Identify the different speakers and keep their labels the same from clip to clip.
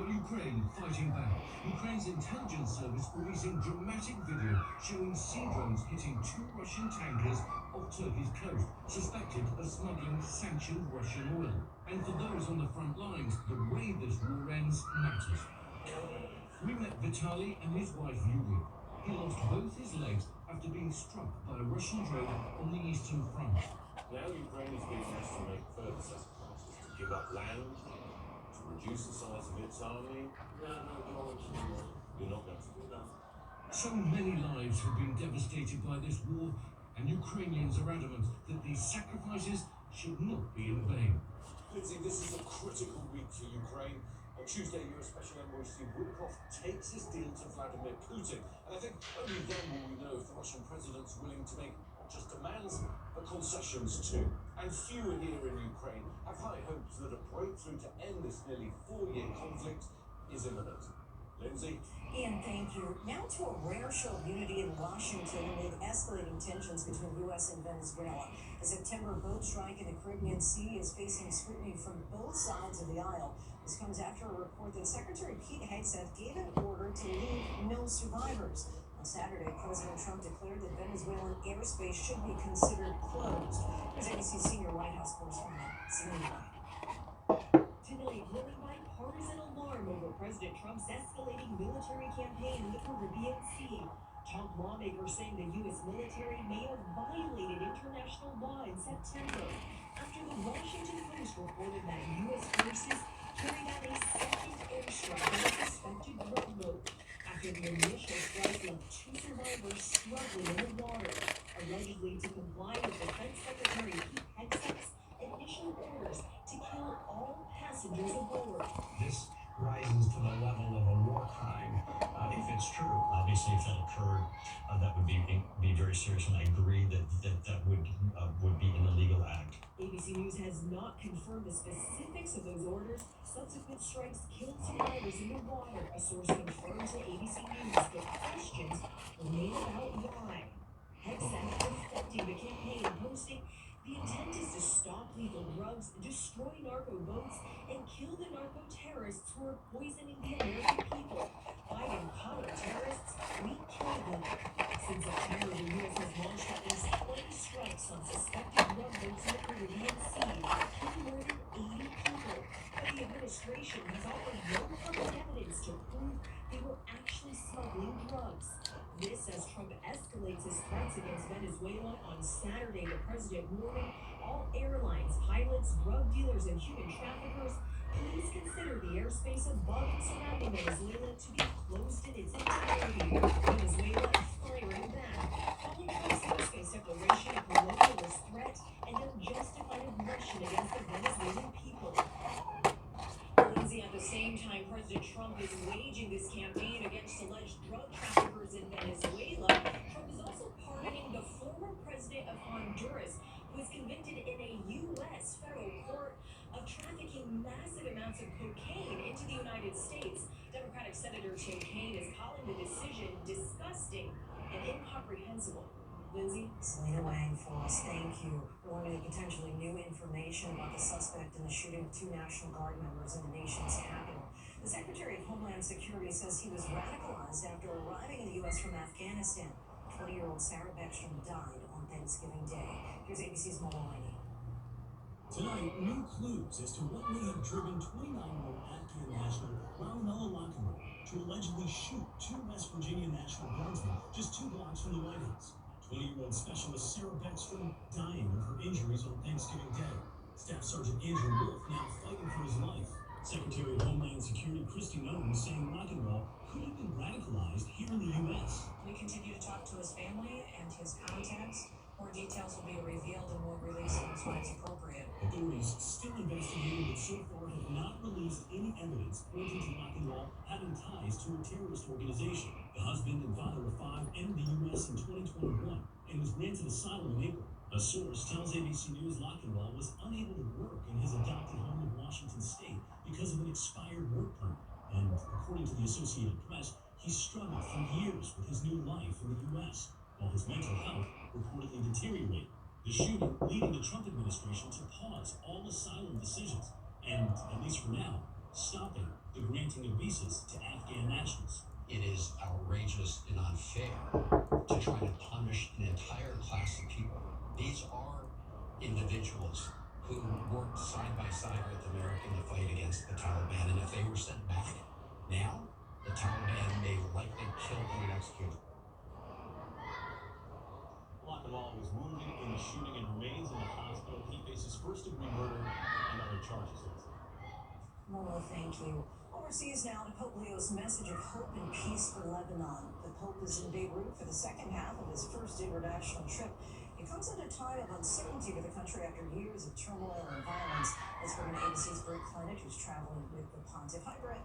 Speaker 1: But Ukraine fighting back. Ukraine's intelligence service releasing dramatic video showing sea drones hitting two Russian tankers off Turkey's coast, suspected of smuggling sanctioned Russian oil. And for those on the front lines, the way this war ends matters. We met Vitaly and his wife Yulia. He lost both his legs after being struck by a Russian drone on the eastern front.
Speaker 2: Now Ukraine is being asked to make further sacrifices, to give up land, to reduce the size of its army. You're not going to do that.
Speaker 1: So many lives have been devastated by this war, and Ukrainians are adamant that these sacrifices should not be in vain.
Speaker 2: Lindsay, this is a critical week for Ukraine. On Tuesday, US Special Envoy Steve Witkoff takes his deal to Vladimir Putin. And I think only then will we know if the Russian president's willing to make not just demands, but concessions too. And few here in Ukraine have high hopes that a breakthrough to end this nearly 4-year conflict is imminent. Lindsay?
Speaker 3: Ian, thank you. Now to a rare show of unity in Washington amid escalating tensions between U.S. and Venezuela. The September boat strike in the Caribbean Sea is facing scrutiny from both sides of the aisle. This comes after a report that Secretary Pete Hegseth gave an order to leave no survivors. On Saturday, President Trump declared that Venezuelan airspace should be considered closed. Here's ABC senior White House correspondent, Selena.
Speaker 4: Tonight, driven by partisan alarm over President Trump's escalating military campaign in the Caribbean Sea. Top lawmakers saying the U.S. military may have violated international law in September after the Washington Post reported that U.S. forces carried out a second airstrike on a suspected drug boat after the initial strike left 2 survivors struggling in the water, allegedly to comply with Defense Secretary Pete Hegseth's initial orders to kill all passengers aboard.
Speaker 5: This rises to the level of a war crime, if it's true. Obviously, if that occurred, that would be very serious, and I agree that would be an illegal act.
Speaker 4: ABC News has not confirmed the specifics of those orders. Subsequent strikes killed survivors in the water. A source confirmed to ABC News that questions remain about why. Hegseth defending the campaign, posting, "The intent is to stop lethal drugs, destroy narco boats, and kill the narco terrorists who are poisoning the American people. Fighting counter-terrorists, we kill them." Since September, the U.S. has launched at least 20 strikes on suspected drug boats in the Caribbean Sea, killing more than 80 people. But the administration has offered no public evidence to prove they were actually smuggling drugs. This as Trump escalates his threats against Venezuela. On Saturday, the president warning all airlines, pilots, drug dealers, and human traffickers, please consider the airspace above and surrounding Venezuela to be closed in its entirety. Venezuela is firing back, calling Trump's airspace declaration a colonialist threat and unjustified aggression against the Venezuelan people. Lindsay, at the same time, President Trump is waging this campaign against alleged drug traffickers in Venezuela. Trump is also pardoning the former president of Honduras, who is convicted in a U.S. federal court of trafficking massive amounts of cocaine into the United States. Democratic Senator Tim Kaine is calling the decision disgusting and incomprehensible. Lindsay?
Speaker 3: Selena Wang for us, thank you. We're learning potentially new information about the suspect in the shooting of 2 National Guard members in the nation's capital. The Secretary of Homeland Security says he was radicalized after arriving in the U.S. from Afghanistan. 20-year-old Sarah Beckstrom died on Thanksgiving Day. Here's ABC's Mo Oraimo.
Speaker 6: Tonight, new clues as to what may have driven 29-year-old Afghan national Oraimo to allegedly shoot 2 West Virginia National Guardsmen just 2 blocks from the White House. 20-year-old Specialist Sarah Beckstrom dying of her injuries on Thanksgiving Day. Staff Sergeant Andrew Wolf now fighting for his life. Secretary of Homeland Security Kristi Noem saying Lockenwall could have been radicalized here in the U.S.
Speaker 3: We continue to talk to his family and his contacts. More details will be revealed and we'll release them as soon as appropriate.
Speaker 6: Authorities still investigating, but so far have not released any evidence pointing to Lockenwall having ties to a terrorist organization. The husband and father of 5 entered the U.S. in 2021 and was granted asylum in April. A source tells ABC News Lockenwall was unable to work in his adopted home in Washington state because of an expired work permit. And according to the Associated Press, he struggled for years with his new life in the U.S., while his mental health reportedly deteriorated. The shooting leading the Trump administration to pause all asylum decisions and, at least for now, stopping the granting of visas to Afghan nationals.
Speaker 5: It is outrageous and unfair to try to punish an entire class of people. These are individuals who worked side by side with America in the fight against the Taliban, and if they were sent back now, the Taliban may likely kill them and execute them.
Speaker 6: Lockenwall was wounded in the shooting and remains in the hospital. He faces first-degree murder and other charges.
Speaker 3: Mola, thank you. Overseas now to Pope Leo's message of hope and peace for Lebanon. The Pope is in Beirut for the second half of his first international trip. It comes at a time of uncertainty for the country after years of turmoil and violence. Let's bring in ABC's Brett Clennett, who's traveling with the Pontiff. Hi, Brett.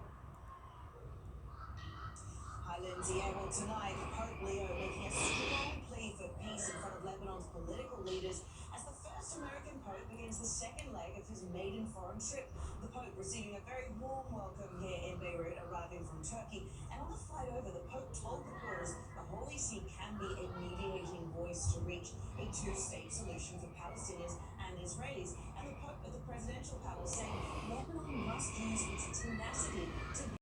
Speaker 7: Hi, Lindsay. Well, tonight, Pope Leo making a strong plea for peace in front of Lebanon's political leaders as the first American Pope begins the second leg of his maiden foreign trip. The Pope receiving a very warm welcome here in Beirut, arriving from Turkey. And on the flight over, the Pope told reporters the Holy See can be a mediating voice to reach a two-state solution for Palestinians and Israelis. And the